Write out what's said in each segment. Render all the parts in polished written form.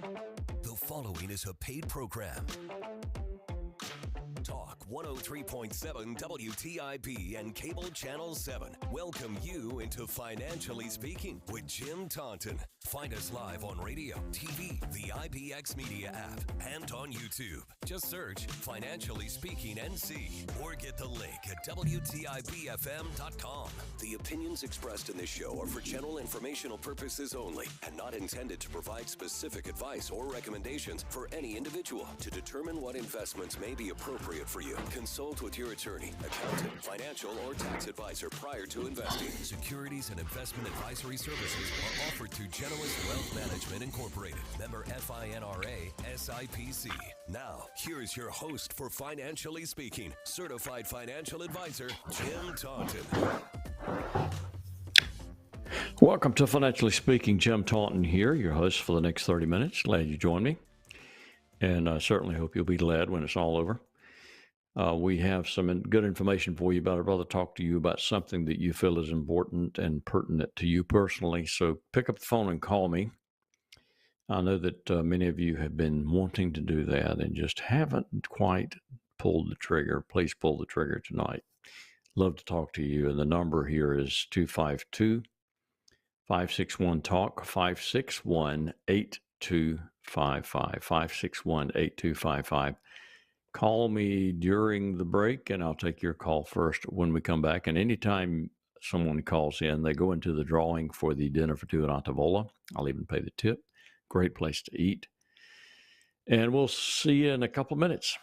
The following is a paid program. Talk 103.7 WTIP and Cable Channel 7 welcome you into Financially Speaking with Jim Taunton. Find us live on radio, TV, the IBX Media app, and on YouTube. Just search Financially Speaking NC or get the link at WTIPFM.com. The opinions expressed in this show are for general informational purposes only and not intended to provide specific advice or recommendations for any individual. To determine what investments may be appropriate for you, consult with your attorney, accountant, financial, or tax advisor prior to investing. Securities and investment advisory services are offered through Generalist Wealth Management Incorporated, member FINRA SIPC. Now, here's your host for Financially Speaking, certified financial advisor, Jim Taunton. Welcome to Financially Speaking. Jim Taunton here, your host for the next 30 minutes. Glad you joined me. And I certainly hope you'll be glad when it's all over. We have some good information for you, but I'd rather talk to you about something that you feel is important and pertinent to you personally. So pick up the phone and call me. I know that many of you have been wanting to do that and just haven't quite pulled the trigger. Please pull the trigger tonight. Love to talk to you. And the number here is 252-561-TALK, 561-8255, 561-8255. Call me during the break, and I'll take your call first when we come back. And anytime someone calls in, they go into the drawing for the dinner for two at Antavola. I'll even pay the tip. Great place to eat. And we'll see you in a couple of minutes.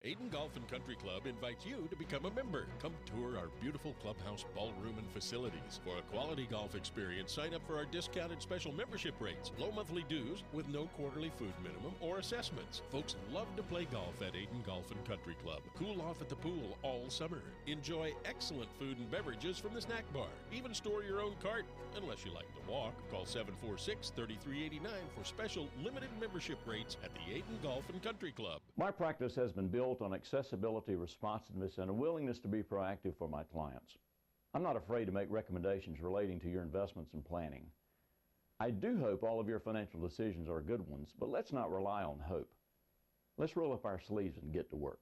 Aiden Golf and Country Club invites you to become a member. Come tour our beautiful clubhouse, ballroom, and facilities. For a quality golf experience, sign up for our discounted special membership rates. Low monthly dues with no quarterly food minimum or assessments. Folks love to play golf at Aiden Golf and Country Club. Cool off at the pool all summer. Enjoy excellent food and beverages from the snack bar. Even store your own cart, unless you like to walk. Call 746-3389 for special limited membership rates at the Aiden Golf and Country Club. My practice has been built on accessibility, responsiveness, and a willingness to be proactive for my clients. I'm not afraid to make recommendations relating to your investments and planning. I do hope all of your financial decisions are good ones, but let's not rely on hope. Let's roll up our sleeves and get to work.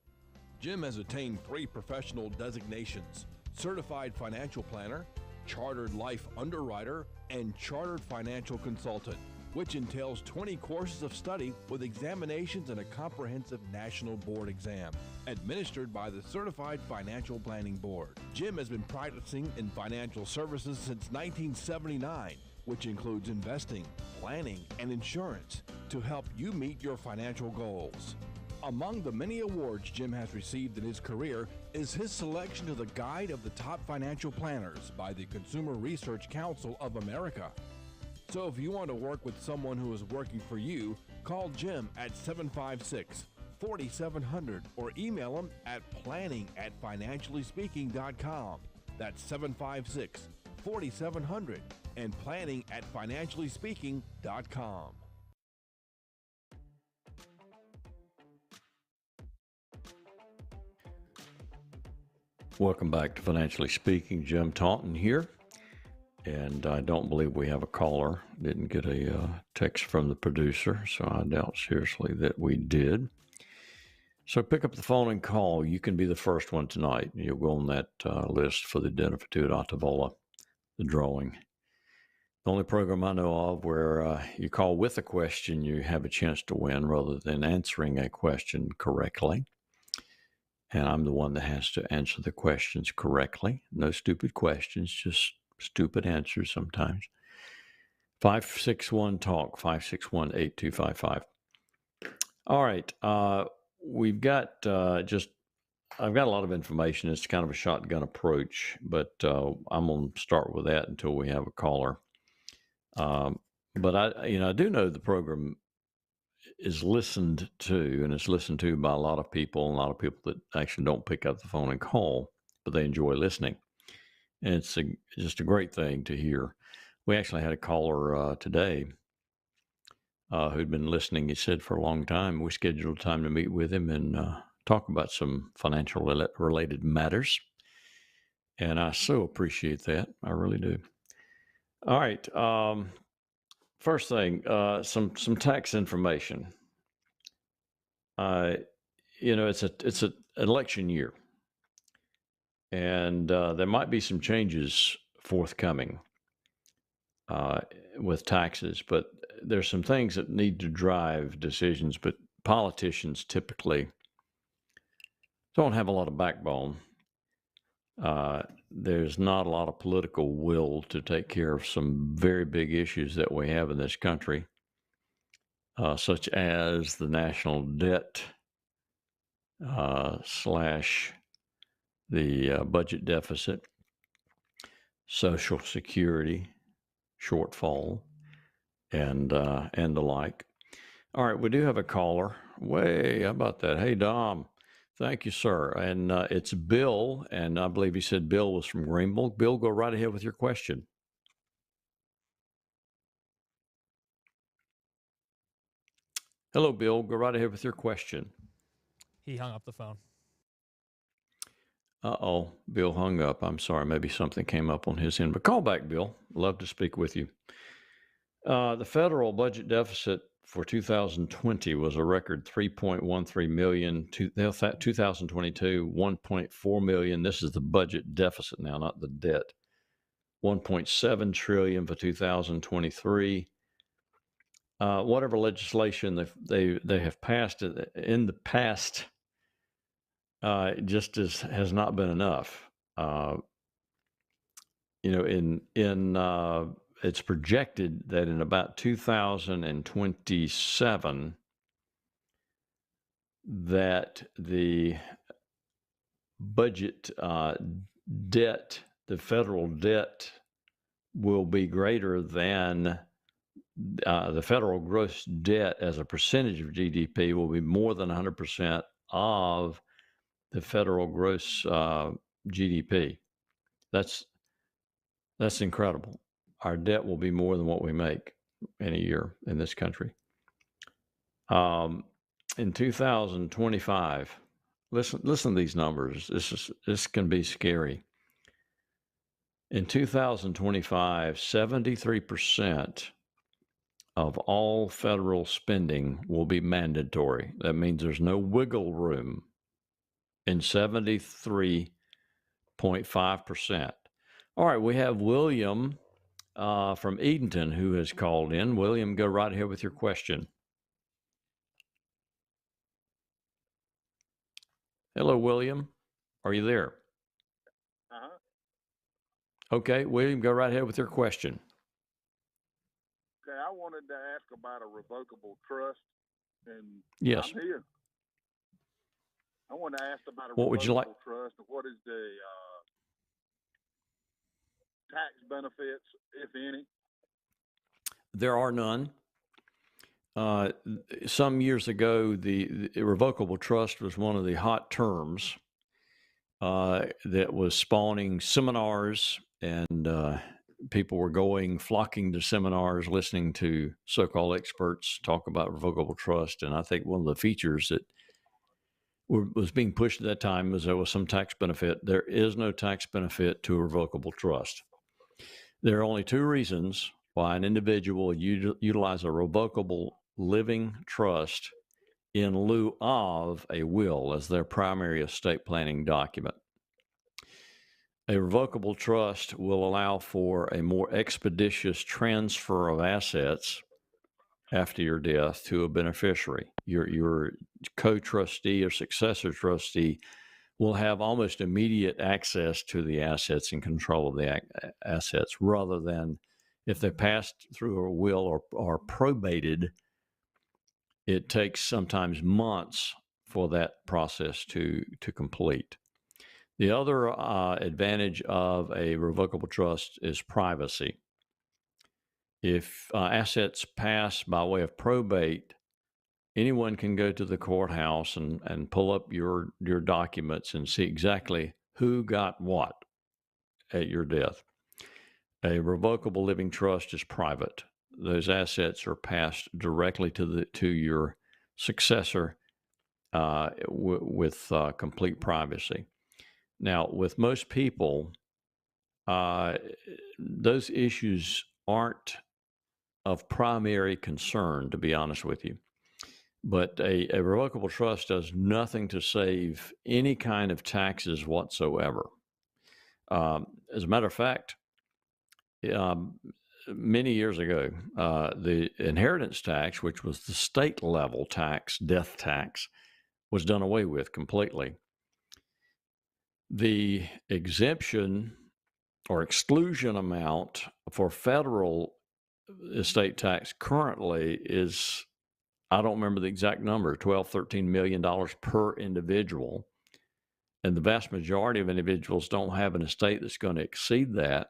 Jim has attained 3 professional designations: Certified Financial Planner, Chartered Life Underwriter, and Chartered Financial Consultant, which entails 20 courses of study with examinations and a comprehensive national board exam, administered by the Certified Financial Planning Board. Jim has been practicing in financial services since 1979, which includes investing, planning, and insurance to help you meet your financial goals. Among the many awards Jim has received in his career is his selection to the Guide of the Top Financial Planners by the Consumer Research Council of America. So if you want to work with someone who is working for you, call Jim at 756-4700 or email him at planning@financiallyspeaking.com. That's 756-4700 and planning@financiallyspeaking.com. Welcome back to Financially Speaking. Jim Taunton here. And I don't believe we have a caller. Didn't get a text from the producer, so I doubt seriously that we did. So pick up the phone and call. You can be the first one tonight. You'll go on that list for the dinner for two at Antavola, the drawing. The only program I know of where you call with a question, you have a chance to win rather than answering a question correctly. And I'm the one that has to answer the questions correctly. No stupid questions, just stupid answers sometimes. 561-TALK, 561-8255. All right. We've got I've got a lot of information. It's kind of a shotgun approach, but I'm going to start with that until we have a caller. But I do know the program is listened to, and it's listened to by a lot of people that actually don't pick up the phone and call, but they enjoy listening. And it's just a great thing to hear. We actually had a caller today who'd been listening, he said, for a long time. We scheduled a time to meet with him and talk about some financial related matters. And I so appreciate that. I really do. All right. First thing, some tax information. It's an election year, and there might be some changes forthcoming with taxes, but there's some things that need to drive decisions. But politicians typically don't have a lot of backbone. There's not a lot of political will to take care of some very big issues that we have in this country, such as the national debt slash the budget deficit, Social Security shortfall, and the like. All right, we do have a caller. How about that? Hey, Dom. Thank you, sir. And it's Bill, and I believe he said Bill was from Greenville. Bill, go right ahead with your question. Hello, Bill. Go right ahead with your question. He hung up the phone. Uh-oh, Bill hung up. I'm sorry. Maybe something came up on his end. But call back, Bill. Love to speak with you. The federal budget deficit for 2020 was a record $3.13 million. 2022, $1.4 million. This is the budget deficit now, not the debt. $1.7 trillion for 2023. Whatever legislation they have passed in the past, has not been enough. It's projected that in about 2027, that the budget debt, the federal debt, will be greater than the federal gross debt as a percentage of GDP will be more than 100% of the federal gross GDP. That's incredible. Our debt will be more than what we make in a year in this country. In 2025, listen to these numbers. This can be scary. In 2025, 73% of all federal spending will be mandatory. That means there's no wiggle room in 73.5%. All right, we have William from Edenton who has called in. William, go right ahead with your question. Hello, William. Are you there? Uh-huh. Okay, William, go right ahead with your question. Okay, I wanted to ask about a revocable trust, and Yes. I'm here. I wanted to ask about a What would you like? revocable trust. What is the tax benefits, if any? There are none. Some years ago, the irrevocable trust was one of the hot terms that was spawning seminars, and people were flocking to seminars, listening to so-called experts talk about revocable trust. And I think one of the features that was being pushed at that time was there was some tax benefit. There is no tax benefit to a revocable trust. There are only two reasons why an individual would utilize a revocable living trust in lieu of a will as their primary estate planning document. A revocable trust will allow for a more expeditious transfer of assets after your death to a beneficiary. Your co-trustee or successor trustee will have almost immediate access to the assets and control of the assets, rather than if they passed through a will or probated. It takes sometimes months for that process to complete. The other advantage of a revocable trust is privacy. If assets pass by way of probate, anyone can go to the courthouse and pull up your documents and see exactly who got what at your death. A revocable living trust is private. Those assets are passed directly to your successor with complete privacy. Now, with most people, those issues aren't of primary concern, to be honest with you. But a revocable trust does nothing to save any kind of taxes whatsoever. As a matter of fact, many years ago, the inheritance tax, which was the state level tax, death tax, was done away with completely. The exemption or exclusion amount for federal estate tax currently is, I don't remember the exact number, $12, $13 million per individual. And the vast majority of individuals don't have an estate that's going to exceed that.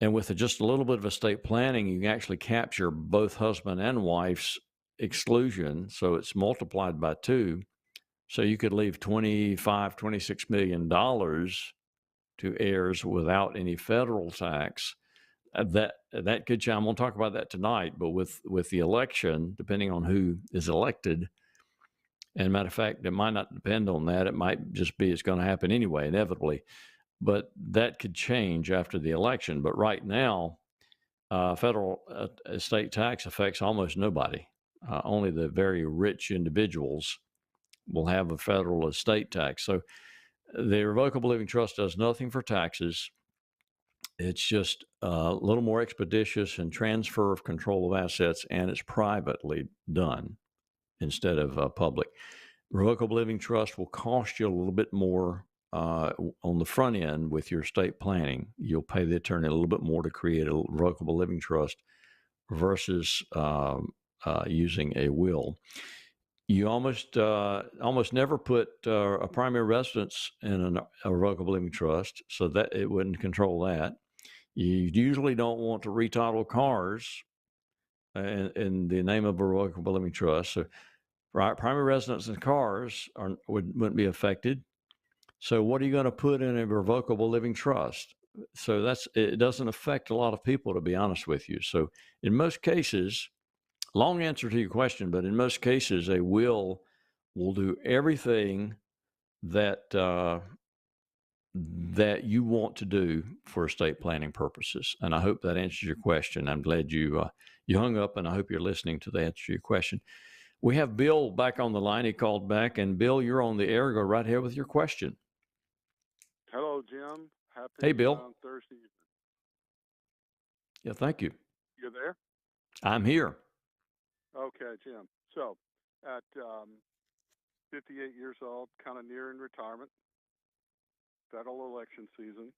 And with just a little bit of estate planning, you can actually capture both husband and wife's exclusion. So it's multiplied by 2. So you could leave $25, $26 million to heirs without any federal tax. That could change. I'm going to talk about that tonight. But with the election, depending on who is elected, and matter of fact, it might not depend on that. It might just be it's going to happen anyway, inevitably. But that could change after the election. But right now, federal estate tax affects almost nobody. Only the very rich individuals will have a federal estate tax. So the revocable living trust does nothing for taxes. It's just a little more expeditious in transfer of control of assets, and it's privately done instead of public. Revocable living trust will cost you a little bit more on the front end with your estate planning. You'll pay the attorney a little bit more to create a revocable living trust versus using a will. You almost never put a primary residence in a revocable living trust, so that it wouldn't control that. You usually don't want to retitle cars in the name of a revocable living trust. So primary residence and cars wouldn't be affected. So what are you going to put in a revocable living trust? So it doesn't affect a lot of people, to be honest with you. So in most cases, long answer to your question, but in most cases, a will do everything that you want to do for estate planning purposes. And I hope that answers your question. I'm glad you hung up, and I hope you're listening to the answer to your question. We have Bill back on the line. He called back. And Bill, you're on the air. Go right ahead with your question. Hello, Jim. Happy Hey, Bill. Thursday. Yeah, thank you. You're there? I'm here. Okay, Jim. So at 58 years old, kind of nearing retirement, federal election season,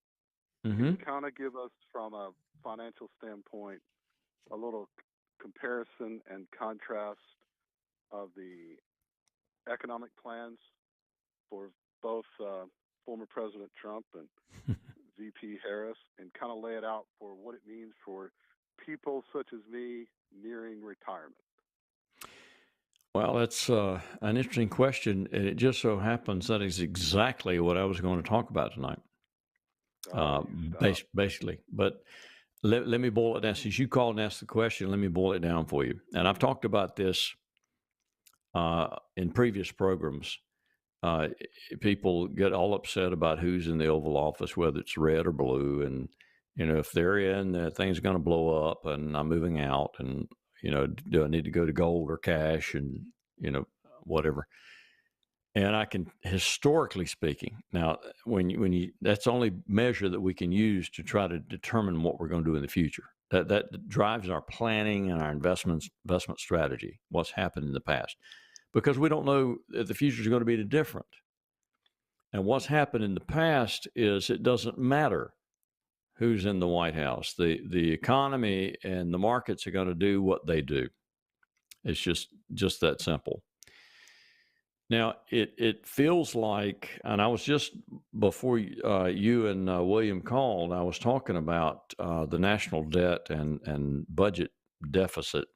Mm-hmm. can you kind of give us, from a financial standpoint, a little comparison and contrast of the economic plans for both former President Trump and VP Harris, and kind of lay it out for what it means for people such as me nearing retirement? Well, that's an interesting question. And it just so happens that is exactly what I was going to talk about tonight, basically. But let me boil it down. Since you called and asked the question, let me boil it down for you. And I've talked about this in previous programs. People get all upset about who's in the Oval Office, whether it's red or blue. And, if they're in, things are going to blow up and I'm moving out. And, do I need to go to gold or cash and, whatever. And I can, historically speaking, now, when you that's the only measure that we can use to try to determine what we're going to do in the future. That drives our planning and our investment strategy, what's happened in the past. Because we don't know if the future is going to be different. And what's happened in the past is it doesn't matter who's in the White House. The economy and the markets are going to do what they do. It's just that simple. Now, it feels like, and I was just, before you and William called, I was talking about the national debt and budget deficit.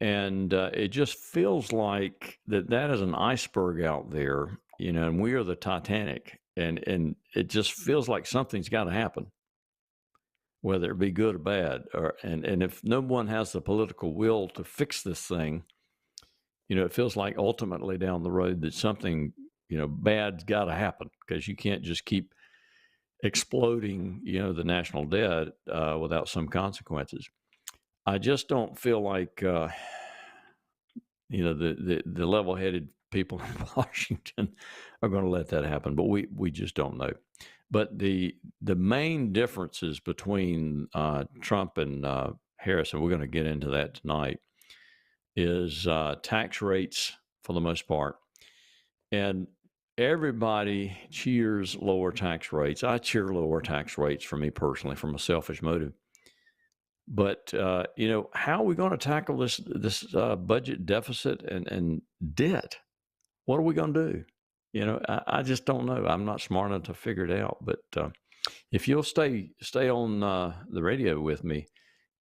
And it just feels like that is an iceberg out there, and we are the Titanic. And it just feels like something's got to happen, whether it be good or bad. And if no one has the political will to fix this thing, it feels like ultimately down the road that something, bad's got to happen, because you can't just keep exploding, the national debt without some consequences. I just don't feel like the level-headed people in Washington are going to let that happen. But we just don't know. But the main differences between Trump and Harris, and we're going to get into that tonight, is tax rates for the most part. And everybody cheers lower tax rates. I cheer lower tax rates for me personally, from a selfish motive. But how are we going to tackle this budget deficit and debt? What are we going to do? I just don't know. I'm not smart enough to figure it out. But if you'll stay on the radio with me,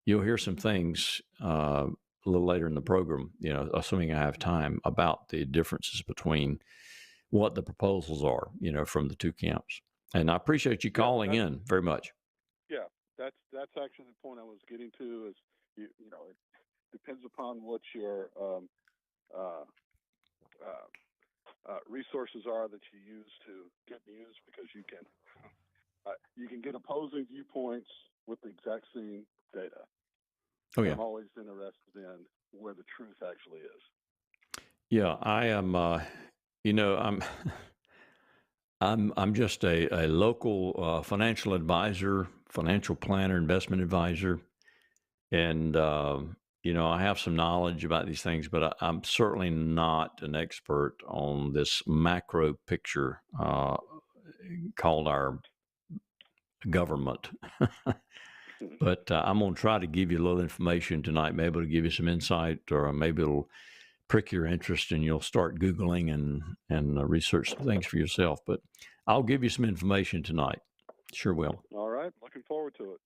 you'll hear some things a little later in the program, assuming I have time, about the differences between what the proposals are, from the two camps. And I appreciate you calling in very much. Yeah, that's actually the point I was getting to. Is it depends upon what your resources are that you use to get news, because you can get opposing viewpoints with the exact same data. Oh yeah, I'm always interested in where the truth actually is. Yeah, I am. I'm just a local financial advisor, financial planner, investment advisor, and I have some knowledge about these things, but I'm certainly not an expert on this macro picture called our government. But I'm going to try to give you a little information tonight, maybe to give you some insight, or maybe it'll prick your interest and you'll start Googling and research some things for yourself. But I'll give you some information tonight. Sure will. All right. Looking forward to it.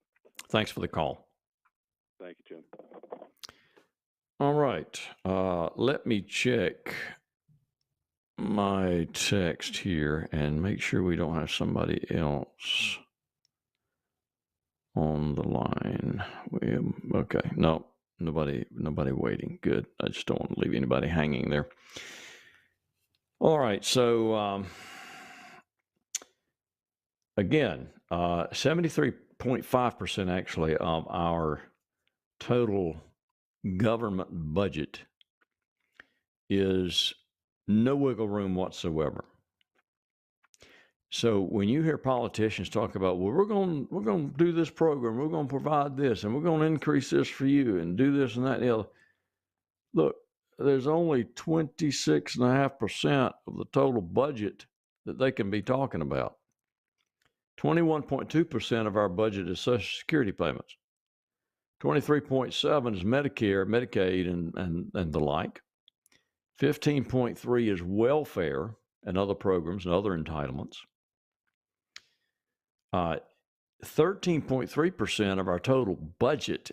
Thanks for the call. Thank you, Jim. All right. Let me check my text here and make sure we don't have somebody else on the line. Okay. No, nobody waiting. Good. I just don't want to leave anybody hanging there. All right. So, again, 73.5% actually of our total government budget is no wiggle room whatsoever. So when you hear politicians talk about, well, we're going to do this program, we're going to provide this, and we're going to increase this for you, and do this and that, and the other. Look, there's only 26.5% of the total budget that they can be talking about. 21.2% of our budget is Social Security payments. 23.7% is Medicare, Medicaid, and the like. 15.3% is welfare and other programs and other entitlements. 13.3% of our total budget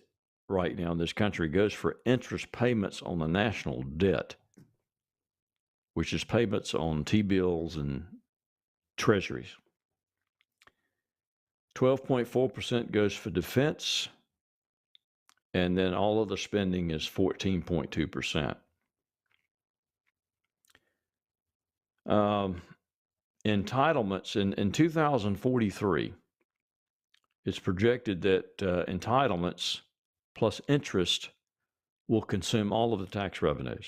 right now in this country goes for interest payments on the national debt, which is payments on T-bills and treasuries. 12.4% goes for defense, and then all other spending is 14.2%. Entitlements in 2043, it's projected that entitlements plus interest will consume all of the tax revenues.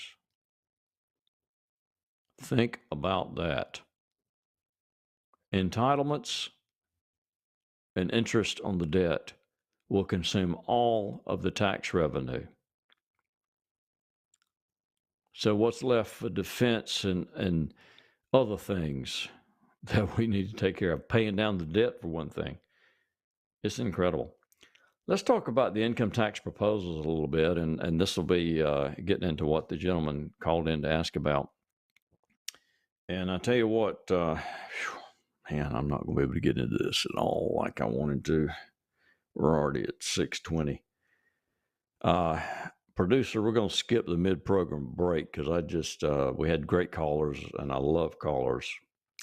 Think about that. Entitlements and interest on the debt will consume all of the tax revenue. So what's left for defense and other things that we need to take care of? Paying down the debt, for one thing. It's incredible. Let's talk about the income tax proposals a little bit, and this will be getting into what the gentleman called in to ask about. And I tell you what, man, I'm not going to be able to get into this at all like I wanted to. We're already at 6:20. Producer, we're going to skip the mid-program break because we had great callers, and I love callers.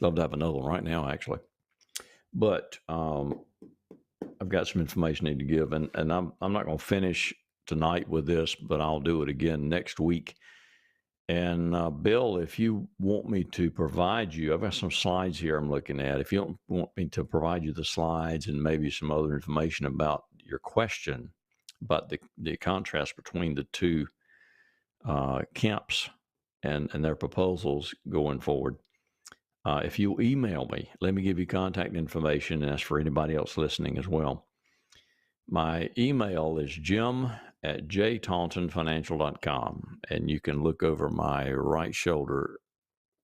Love to have another one right now, actually. But I've got some information I need to give, and I'm not going to finish tonight with this, but I'll do it again next week. And Bill, if you want me to provide you, I've got some slides here I'm looking at. If you don't want me to provide you the slides and maybe some other information about your question, about the contrast between the two camps and their proposals going forward. If you email me, let me give you contact information, and that's for anybody else listening as well. My email is jim@jtauntonfinancial.com, and you can look over my right shoulder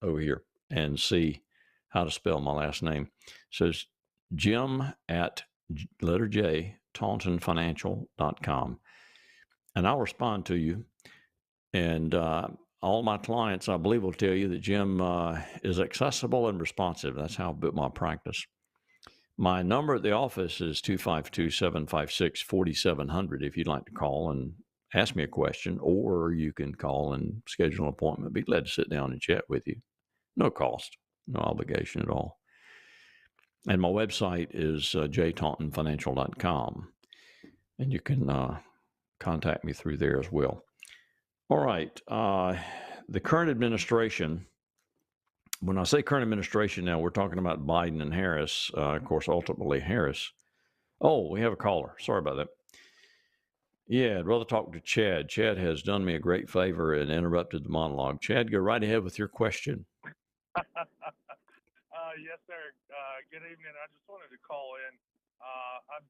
over here and see how to spell my last name. So it's jim@letter J, tauntonfinancial.com. And I'll respond to you. And all my clients, I believe, will tell you that Jim is accessible and responsive. That's how I built my practice. My number at the office is 252-756-4700 if you'd like to call and ask me a question, or you can call and schedule an appointment. Be glad to sit down and chat with you. No cost, no obligation at all. And my website is jtauntonfinancial.com, and you can contact me through there as well. All right. The current administration, when I say current administration now, we're talking about Biden and Harris, of course, ultimately Harris. Oh, we have a caller. Sorry about that. Yeah, I'd rather talk to Chad. Chad has done me a great favor and interrupted the monologue. Chad, go right ahead with your question. Yes, sir. Good evening. I just wanted to call in. I'm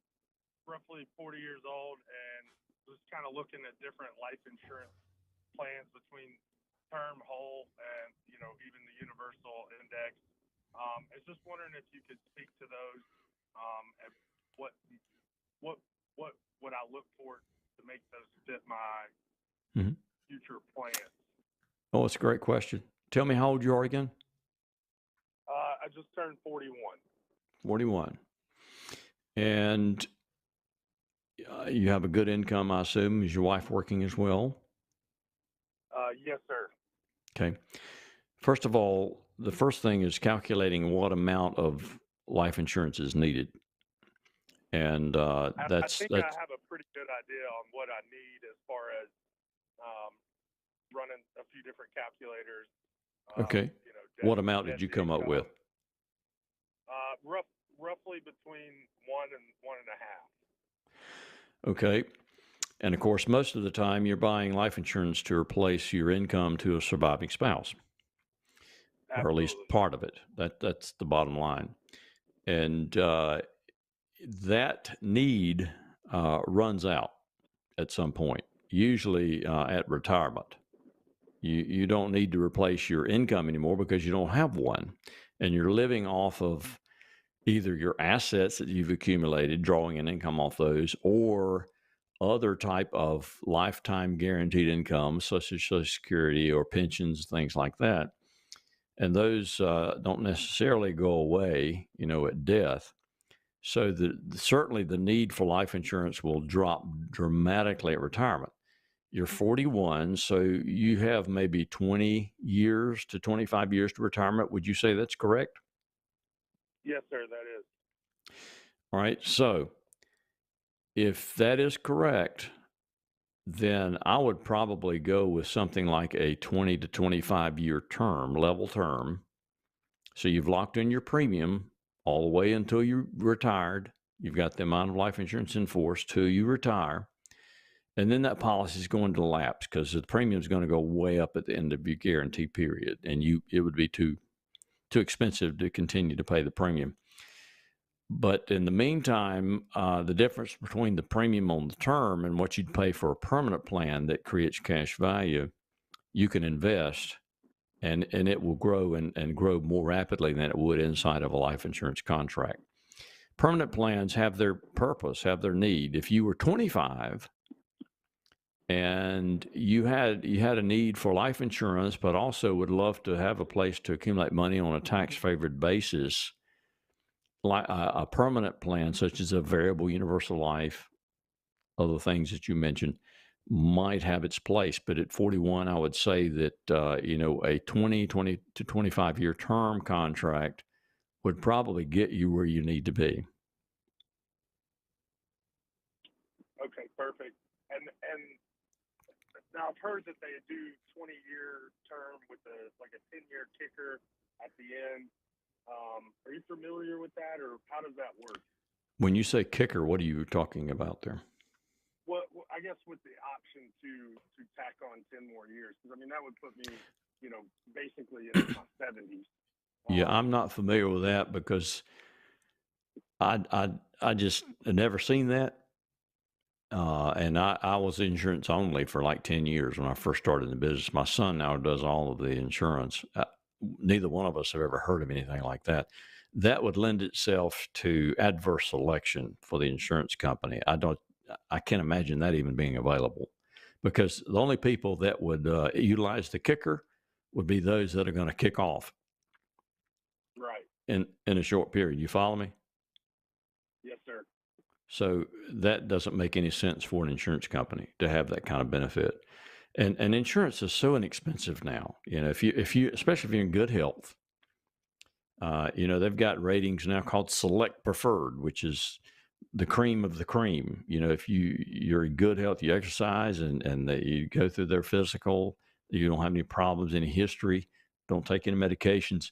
roughly 40 years old and was kind of looking at different life insurance plans between term, whole, and even the universal index. I was just wondering if you could speak to those, and what would I look for to make those fit my future plans? Oh, it's a great question. Tell me how old you are again. I just turned 41. 41. And you have a good income, I assume. Is your wife working as well? Yes, sir. Okay. First of all, the first thing is calculating what amount of life insurance is needed. And I think I have a pretty good idea on what I need as far as running a few different calculators. Okay. What amount did you come up with? Roughly between 1 and 1.5. Okay. And of course, most of the time you're buying life insurance to replace your income to a surviving spouse. Absolutely. Or at least part of it. That's the bottom line. And that need runs out at some point, usually at retirement. You don't need to replace your income anymore because you don't have one. And you're living off of either your assets that you've accumulated, drawing an income off those, or other type of lifetime guaranteed income, such as Social Security or pensions, things like that. And those don't necessarily go away, at death. So certainly the need for life insurance will drop dramatically at retirement. You're 41, so you have maybe 20 years to 25 years to retirement. Would you say that's correct? Yes, sir, that is. All right. So if that is correct, then I would probably go with something like a 20 to 25 year term, level term. So you've locked in your premium all the way until you're retired. You've got the amount of life insurance in force till you retire. And then that policy is going to lapse because the premium is going to go way up at the end of your guarantee period. And it would be too expensive to continue to pay the premium. But in the meantime, the difference between the premium on the term and what you'd pay for a permanent plan that creates cash value, you can invest, and it will grow and grow more rapidly than it would inside of a life insurance contract. Permanent plans have their purpose, have their need. If you were 25 and you had a need for life insurance, but also would love to have a place to accumulate money on a tax-favored basis, like a permanent plan, such as a variable universal life, other things that you mentioned, might have its place. But at 41, I would say that, a 20 to 25 year term contract would probably get you where you need to be. Okay, perfect. And now I've heard that they do 20-year term with a 10-year kicker at the end. Are you familiar with that, or how does that work? When you say kicker, what are you talking about there? Well, guess with the option to tack on 10 more years, because I mean that would put me, basically in my 70s. Yeah, I'm not familiar with that because I just had never seen that. And I was insurance only for like 10 years when I first started in the business. My son now does all of the insurance. Neither one of us have ever heard of anything like that. That would lend itself to adverse selection for the insurance company. I can't imagine that even being available, because the only people that would utilize the kicker would be those that are going to kick off Right. in a short period. You follow me? Yes, sir. So that doesn't make any sense for an insurance company to have that kind of benefit. And insurance is so inexpensive now. If you especially if you're in good health, they've got ratings now called Select Preferred, which is the cream of the cream. If you're in good health, you exercise and that you go through their physical, you don't have any problems, any history, don't take any medications.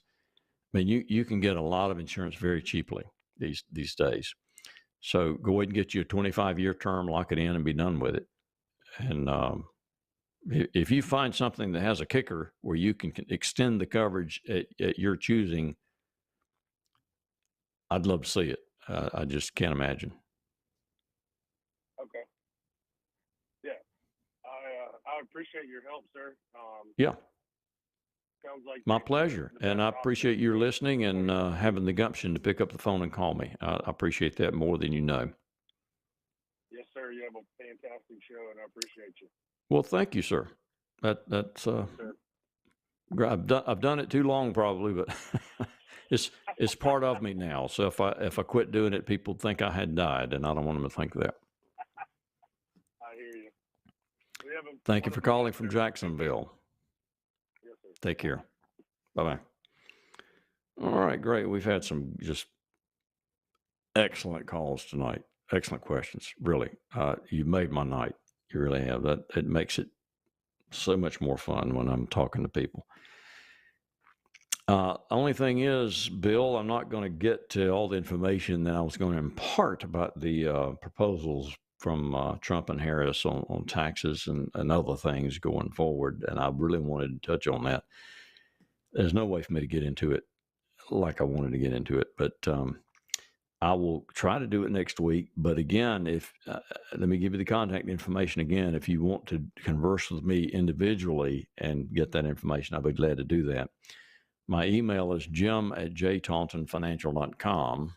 I mean, you can get a lot of insurance very cheaply these days. So go ahead and get you a 25-year term, lock it in, and be done with it. And if you find something that has a kicker where you can extend the coverage at your choosing, I'd love to see it. I just can't imagine. Okay. Yeah. I appreciate your help, sir. Yeah. Sounds like My pleasure. And I appreciate your listening and having the gumption to pick up the phone and call me. I appreciate that more than you know. Yes, sir. You have a fantastic show, and I appreciate you. Well, thank you, sir. That's I've done it too long, probably, but it's part of me now. So if I quit doing it, people think I had died, and I don't want them to think that. I hear you. Thank you for calling from Jacksonville. Yes, sir. Take care. Bye-bye. All right, great. We've had some just excellent calls tonight. Excellent questions, really. You made my night. You really have. It makes it so much more fun when I'm talking to people. Only thing is, Bill, I'm not going to get to all the information that I was going to impart about the proposals from Trump and Harris on taxes and other things going forward. And I really wanted to touch on that. There's no way for me to get into it like I wanted to get into it, but I will try to do it next week. But again, let me give you the contact information again. If you want to converse with me individually and get that information, I'll be glad to do that. My email is jim@jtauntonfinancial.com.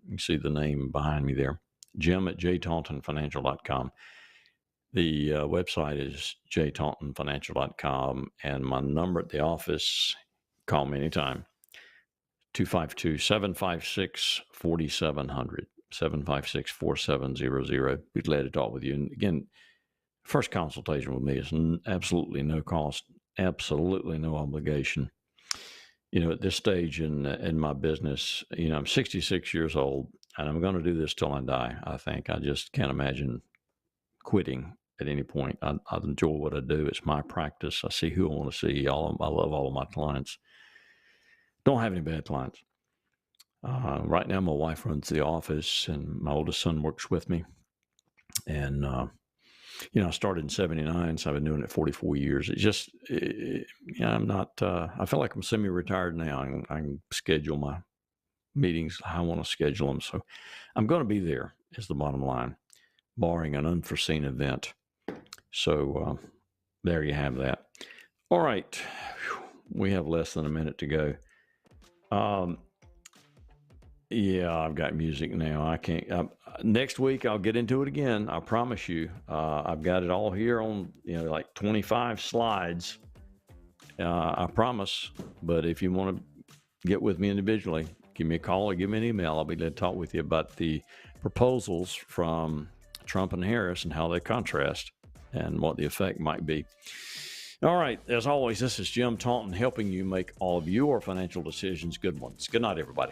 You can see the name behind me there, jim@jtauntonfinancial.com. The website is jtauntonfinancial.com, and my number at the office, call me anytime, 252-756-4700, 756-4700. Be glad to talk with you. And again, first consultation with me is absolutely no cost, absolutely no obligation. At this stage in my business, I'm 66 years old, and I'm going to do this till I die. I think I just can't imagine quitting at any point. I enjoy what I do. It's my practice. I see who I want to see. I love all of my clients. Don't have any bad clients. Right now, my wife runs the office, and my oldest son works with me. And I started in 79, so I've been doing it 44 years. It's just, I'm not, I feel like I'm semi-retired now. I can schedule my meetings how I want to schedule them. So I'm going to be there is the bottom line, barring an unforeseen event. So there you have that. All right. We have less than a minute to go. Yeah, I've got music now. I can't. Next week, I'll get into it again. I promise you. I've got it all here on, like 25 slides. I promise. But if you want to get with me individually, give me a call or give me an email. I'll be glad to talk with you about the proposals from Trump and Harris and how they contrast and what the effect might be. All right. As always, this is Jim Taunton helping you make all of your financial decisions good ones. Good night, everybody.